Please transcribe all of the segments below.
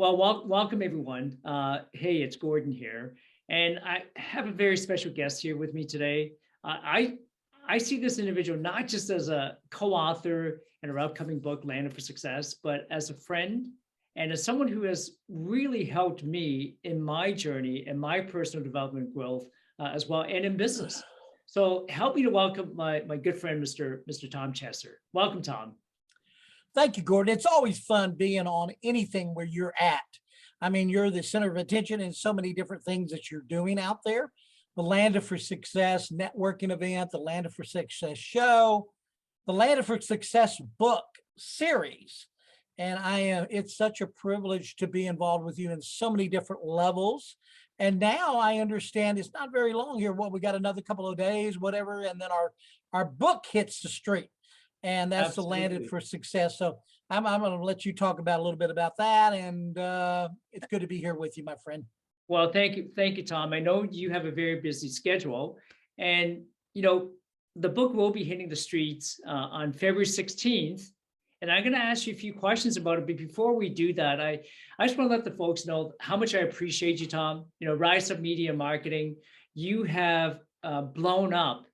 Well, welcome everyone. Hey, it's Gordon here, and I have a very special guest here with me today. I see this individual not just as a co-author in our upcoming book, Landed for Success, but as a friend and as someone who has really helped me in my journey and my personal development growth as well, and in business. So, help me to welcome my good friend, Mr. Tom Chesser. Welcome, Tom. Thank you, Gordon. It's always fun being on anything where you're at. I mean, you're the center of attention in so many different things that you're doing out there. The Landed for Success networking event, the Landed for Success show, the Landed for Success book series. And it's such a privilege to be involved with you in so many different levels. And now I understand it's not very long here. What, we got another couple of days, whatever, and then our book hits the street, and that's the Landed Absolutely. for Success. So I'm going to let you talk about a little bit about that, and it's good to be here with you, my friend. Well, thank you, Tom. I know you have a very busy schedule, and you know the book will be hitting the streets on February 16th, and I'm going to ask you a few questions about it. But before we do that, I just want to let the folks know how much I appreciate you, Tom. Rise Up Media Marketing, you have blown up,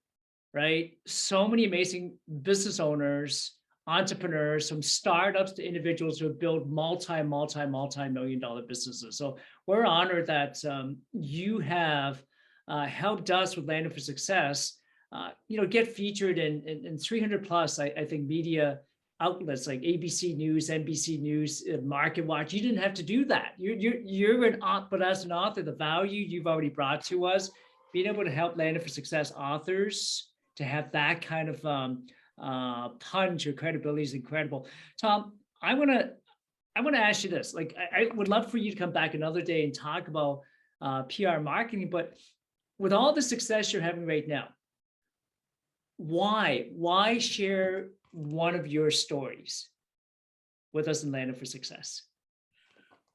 right? So many amazing business owners, entrepreneurs, from startups to individuals who have built multi-million dollar businesses. So we're honored that you have helped us with Landing for Success, get featured in 300 plus, I think, media outlets like ABC News, NBC News, Market Watch. You didn't have to do that. But as an author, the value you've already brought to us, being able to help Landing for Success authors to have that kind of punch or credibility is incredible. Tom, I want to ask you this. Like, I would love for you to come back another day and talk about PR marketing, but with all the success you're having right now, why share one of your stories with us in Landed for Success?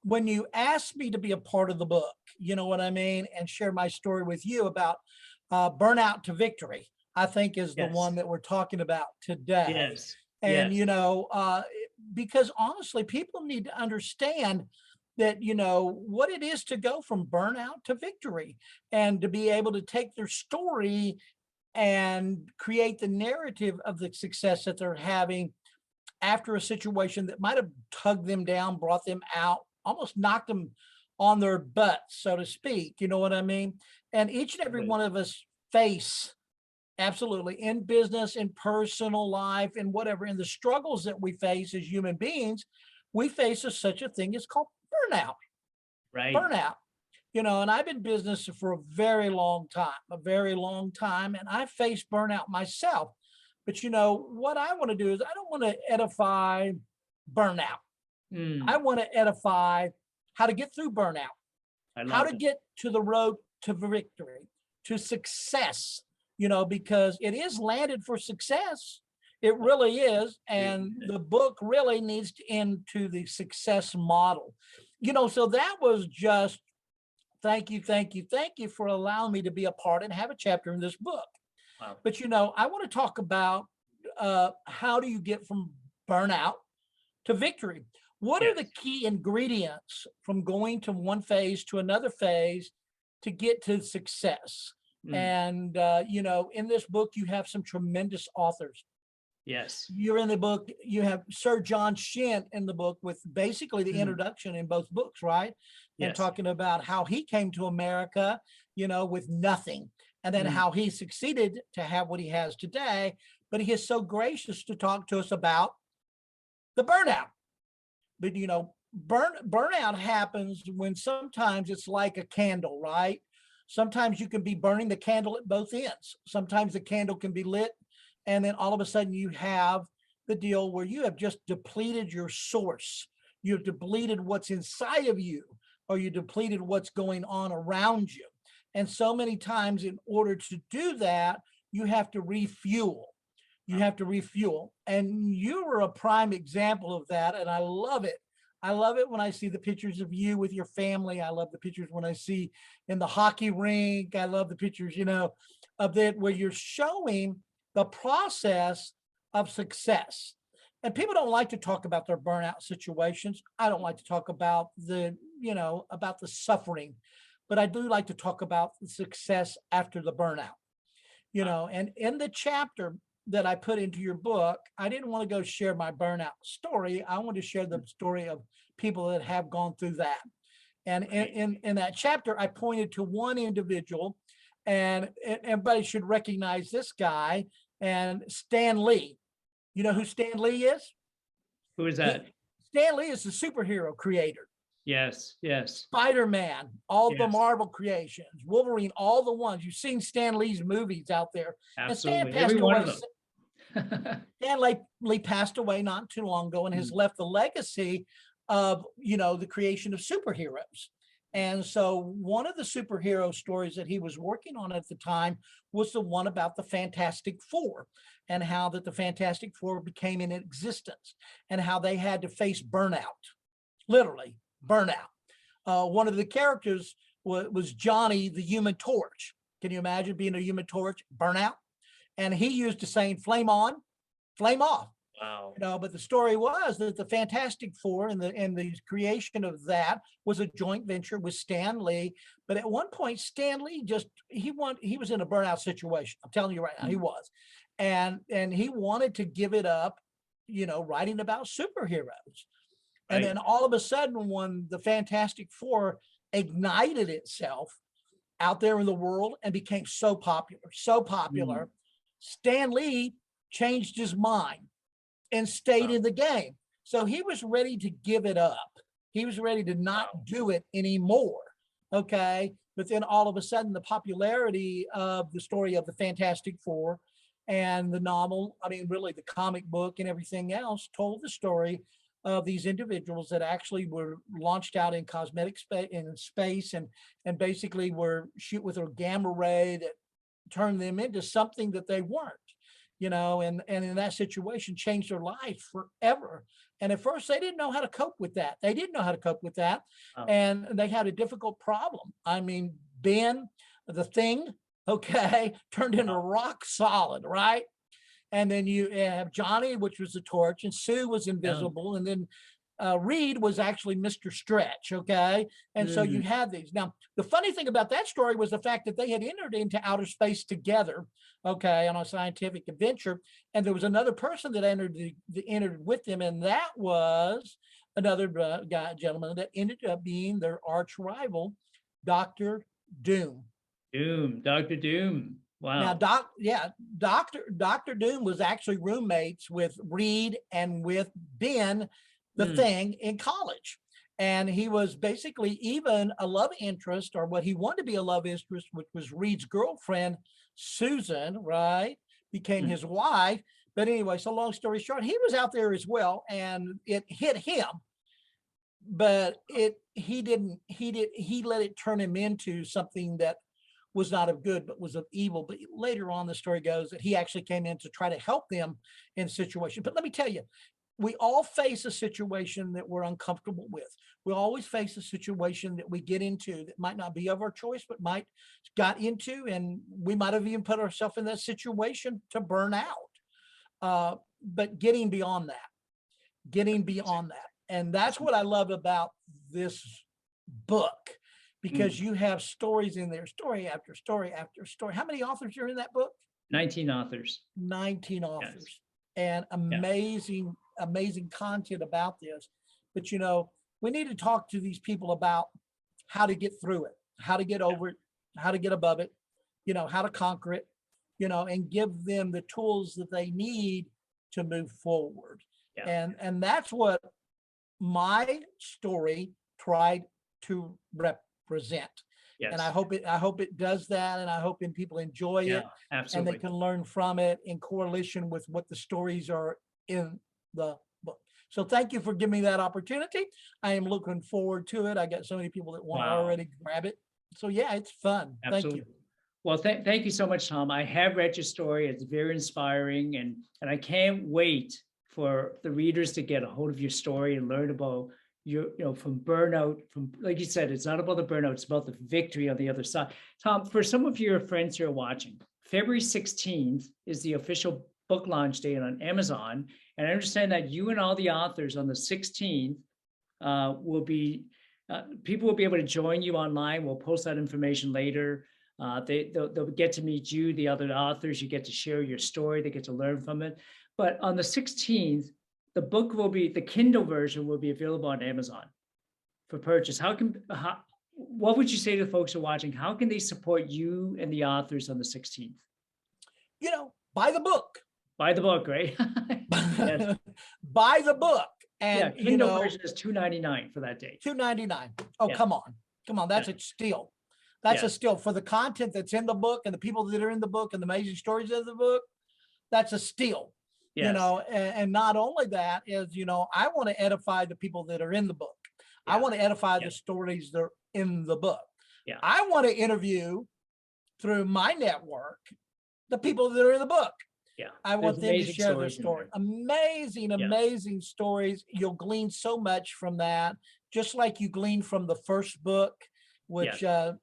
When you asked me to be a part of the book, you know what I mean, and share my story with you about Burnout to Victory, I think is the Yes, one that we're talking about today. yes, And, yes. because honestly, people need to understand that, what it is to go from burnout to victory, and to be able to take their story and create the narrative of the success that they're having after a situation that might have tugged them down, brought them out, almost knocked them on their butts, so to speak. You know what I mean? And each and every Totally. one of us face, absolutely, in business, in personal life, in whatever, in the struggles that we face as human beings, we face such a thing as called burnout. Right. Burnout. And I've been in business for a very long time, and I faced burnout myself. But what I want to do is, I don't want to edify burnout. I Mm, want to edify how to get through burnout, I how love to it. get to the road to victory, to success, because it is landed for success. It really is. And the book really needs to end to the success model. So that was just, thank you, thank you, thank you for allowing me to be a part and have a chapter in this book. Wow. But I want to talk about how do you get from burnout to victory? What are Yes. the key ingredients from going to one phase to another phase to get to success? Mm, And in this book, you have some tremendous authors. yes. You're in the book, you have Sir John Shint in the book, with basically the Mm, introduction in both books, right? And yes. talking about how he came to America, with nothing, and then Mm, how he succeeded to have what he has today. But he is so gracious to talk to us about the burnout. But burnout happens when sometimes it's like a candle, right? Sometimes you can be burning the candle at both ends. Sometimes the candle can be lit, and then all of a sudden you have the deal where you have just depleted your source. You've depleted what's inside of you, or you depleted what's going on around you. And so many times, in order to do that, you have to refuel. You wow. have to refuel. And you were a prime example of that. And I love it. I love it when I see the pictures of you with your family. I love the pictures when I see in the hockey rink. I love the pictures, of that, where you're showing the process of success. and people don't like to talk about their burnout situations. I don't like to talk about about the suffering, but I do like to talk about the success after the burnout. And in the chapter that I put into your book, I didn't want to go share my burnout story. I want to share the story of people that have gone through that. And in that chapter, I pointed to one individual, and everybody should recognize this guy, and Stan Lee. You know who Stan Lee is? Who is that? Stan Lee is the superhero creator. Yes, yes. Spider-Man, all the Yes. Marvel creations, Wolverine, all the ones. You've seen Stan Lee's movies out there. Absolutely. And Stan Every passed one away. of them. Stan Lee passed away not too long ago and has left the legacy of, the creation of superheroes. And so one of the superhero stories that he was working on at the time was the one about the Fantastic Four, and how that the Fantastic Four became in existence and how they had to face burnout, literally burnout. One of the characters was Johnny, the Human Torch. Can you imagine being a Human Torch? Burnout. And he used the saying, flame on, flame off. Wow. But the story was that the Fantastic Four and the creation of that was a joint venture with Stan Lee. But at one point, Stan Lee he was in a burnout situation. I'm telling you right now, he was. And he wanted to give it up, writing about superheroes. And then all of a sudden, when the Fantastic Four ignited itself out there in the world and became so popular, Stan Lee changed his mind and stayed in the game. So he was ready to give it up. He was ready to not do it anymore. Okay. But then all of a sudden, the popularity of the story of the Fantastic Four and the novel, really the comic book and everything else, told the story of these individuals that actually were launched out in cosmetic space and basically were shoot with a gamma ray that turned them into something that they weren't. And in that situation changed their life forever. And at first they didn't know how to cope with that. And they had a difficult problem. Ben, the Thing, okay, turned into rock solid, right? And then you have Johnny, which was the Torch, and Sue was invisible. And then Reed was actually Mr. Stretch, okay? And so you had these. Now, the funny thing about that story was the fact that they had entered into outer space together, okay, on a scientific adventure. And there was another person that entered with them, and that was another gentleman that ended up being their arch rival, Dr. Doom. Dr. Doom. Wow. Now, Dr. Doom was actually roommates with Reed and with Ben, the Thing, in college. And he was basically even a love interest, or what he wanted to be a love interest, which was Reed's girlfriend, Susan, right? Became his wife. But anyway, so long story short, he was out there as well, and it hit him. But he let it turn him into something that was not of good, but was of evil. But later on, the story goes that he actually came in to try to help them in situations. But let me tell you, we all face a situation that we're uncomfortable with. We always face a situation that we get into that might not be of our choice, but might got into, and we might have even put ourselves in that situation to burn out. But getting beyond that. And that's what I love about this book, because you have stories in there, story after story after story. How many authors are in that book? 19 authors. 19 authors. Yes. And amazing content about this. But, we need to talk to these people about how to get through it, how to get over it, how to get above it, how to conquer it, and give them the tools that they need to move forward. Yeah. And that's what my story tried to represent. Yes. And I hope it does that, and I hope people enjoy it. Absolutely. And they can learn from it in correlation with what the stories are in the book. So thank you for giving me that opportunity. I am looking forward to it. I got so many people that want to already grab it. So yeah, it's fun. Absolutely. Thank you. Well, thank you so much, Tom. I have read your story. It's very inspiring, and I can't wait for the readers to get a hold of your story and learn about from burnout, like you said, it's not about the burnout, it's about the victory on the other side. Tom, for some of your friends who are watching, February 16th is the official book launch day on Amazon. And I understand that you and all the authors on the 16th will be, people will be able to join you online. We'll post that information later. They'll get to meet you, the other authors. You get to share your story. They get to learn from it. But on the 16th, the book will be, the Kindle version will be available on Amazon for purchase. What would you say to the folks who are watching? How can they support you and the authors on the 16th? Buy the book. Buy the book, right? Yes. Buy the book. Yeah, And, Kindle version is $2.99 for that day. $2.99. Oh, Yeah. come on. That's Yeah. a steal. That's Yeah. a steal for the content that's in the book and the people that are in the book and the amazing stories of the book. That's a steal. Yes. And not only that is, I want to edify the people that are in the book. I Yeah. want to edify Yeah. the stories that are in the book. Yeah. I want to interview through my network the people that are in the book. Yeah. I want There's them to share their stories in story. there. Amazing, Yeah. amazing stories. You'll glean so much from that, just like you gleaned from the first book, which, now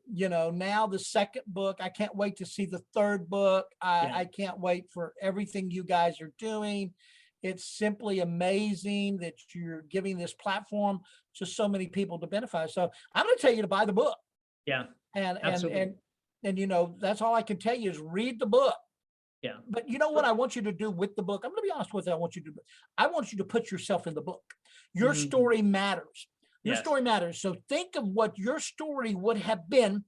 the second book, I can't wait to see the third book. I can't wait for everything you guys are doing. It's simply amazing that you're giving this platform to so many people to benefit. So I'm going to tell you to buy the book. Yeah. And Absolutely. that's all I can tell you is read the book. Yeah. But you know what I want you to do with the book? I'm going to be honest with you. I want you to put yourself in the book. Your Mhm. story matters. Your Yes. story matters. So think of what your story would have been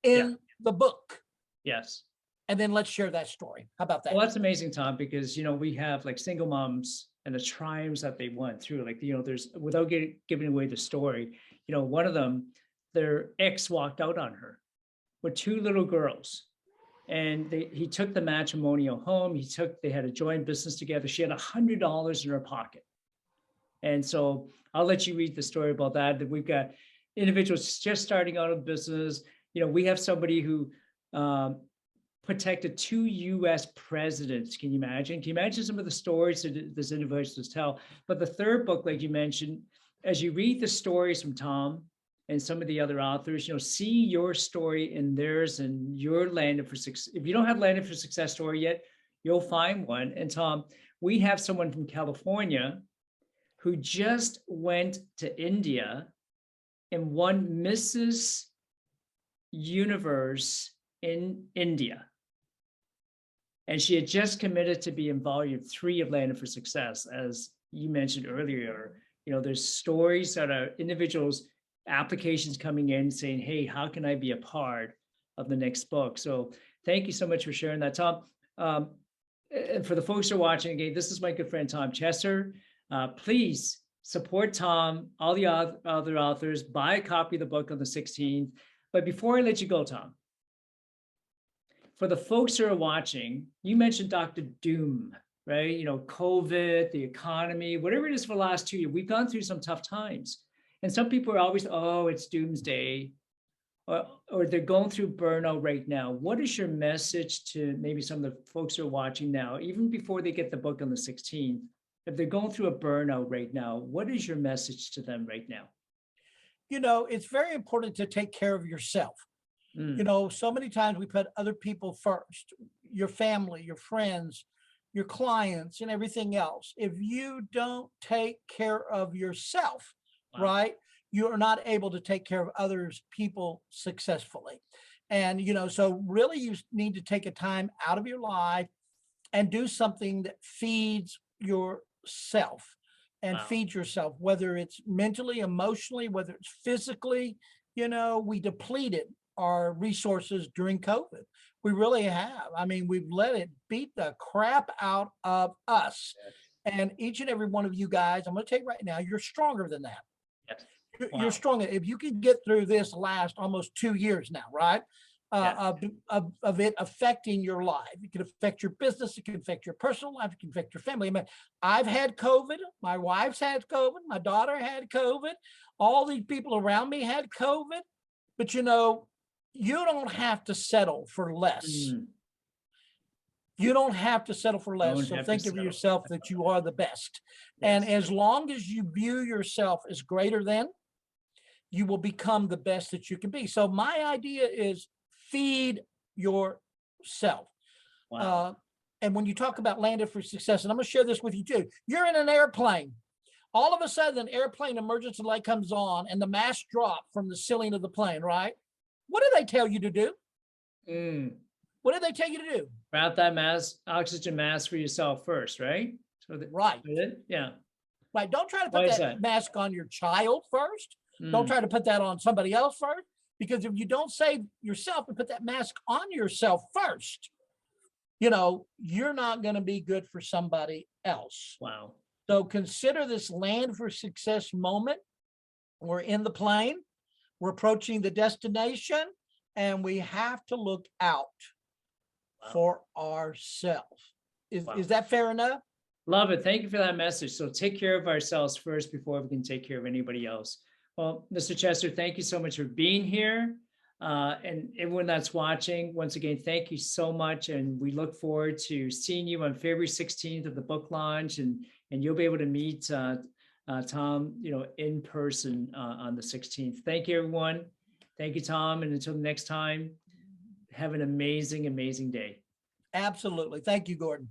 in the book. Yes. And then let's share that story. How about that? Well, that's amazing, Tom, because, we have like single moms and the triumphs that they went through. Like, there's, without giving away the story, one of them, their ex walked out on her with two little girls. And he took the matrimonial home. They had a joint business together. She had $100 in her pocket. And so I'll let you read the story about that. That we've got individuals just starting out in business. We have somebody who protected 2 US presidents. Can you imagine? Can you imagine some of the stories that this individuals tell? But the third book, like you mentioned, as you read the stories from Tom and some of the other authors, see your story in theirs and your Landed for Success. If you don't have Landed for Success story yet, you'll find one. And Tom, we have someone from California who just went to India and won Mrs. Universe in India. And she had just committed to be in volume 3 of Landed for Success. As you mentioned earlier, there's stories that are individuals, applications coming in saying, hey, how can I be a part of the next book? So thank you so much for sharing that, Tom. And for the folks who are watching, again, this is my good friend, Tom Chesser. Please support Tom, all the other authors, buy a copy of the book on the 16th. But before I let you go, Tom, for the folks who are watching, you mentioned Dr. Doom, right? COVID, the economy, whatever it is for the last 2 years, we've gone through some tough times. And some people are always, oh, it's doomsday, or they're going through burnout right now. What is your message to maybe some of the folks who are watching now, even before they get the book on the 16th? If they're going through a burnout right now, what is your message to them right now? It's very important to take care of yourself. So many times we put other people first, your family, your friends, your clients, and everything else. If you don't take care of yourself, Wow. right, you are not able to take care of others people successfully. And, so really you need to take a time out of your life and do something that feeds yourself and Wow. feed yourself, whether it's mentally, emotionally, whether it's physically. We depleted our resources during COVID. We really have. I mean, we've let it beat the crap out of us. Yes. And each and every one of you guys, I'm going to tell you right now, you're stronger than that. Yes. You're Wow. stronger. If you can get through this last almost 2 years now, right? Yes. Of it affecting your life. It can affect your business. It can affect your personal life. It can affect your family. I mean, I've had COVID. My wife's had COVID. My daughter had COVID. All these people around me had COVID. But you don't have to settle for less. You don't have to settle for less. So think of yourself that you are the best. Yes. And as long as you view yourself as greater than, you will become the best that you can be. So my idea is feed yourself. Wow. And when you talk about landed for success, and I'm going to share this with you too, you're in an airplane. All of a sudden, an airplane emergency light comes on and the mask drop from the ceiling of the plane, right? What do they tell you to do? Mm. What do they tell you to do? Wrap that mask, oxygen mask for yourself first, right? So that, Right. yeah. Right. Don't try to Why put is that that? mask on your child first. Don't Mm. try to put that on somebody else first, because if you don't save yourself and put that mask on yourself first, you're not going to be good for somebody else. Wow. So consider this land for success moment. We're in the plane, we're approaching the destination, and we have to look out Wow. for ourselves. Wow. Is that fair enough? Love it. Thank you for that message. So take care of ourselves first before we can take care of anybody else. Well, Mr. Chester, thank you so much for being here. And everyone that's watching, once again, thank you so much. And we look forward to seeing you on February 16th at the book launch. And you'll be able to meet Tom, in person on the 16th. Thank you, everyone. Thank you, Tom. And until next time, have an amazing, amazing day. Absolutely. Thank you, Gordon.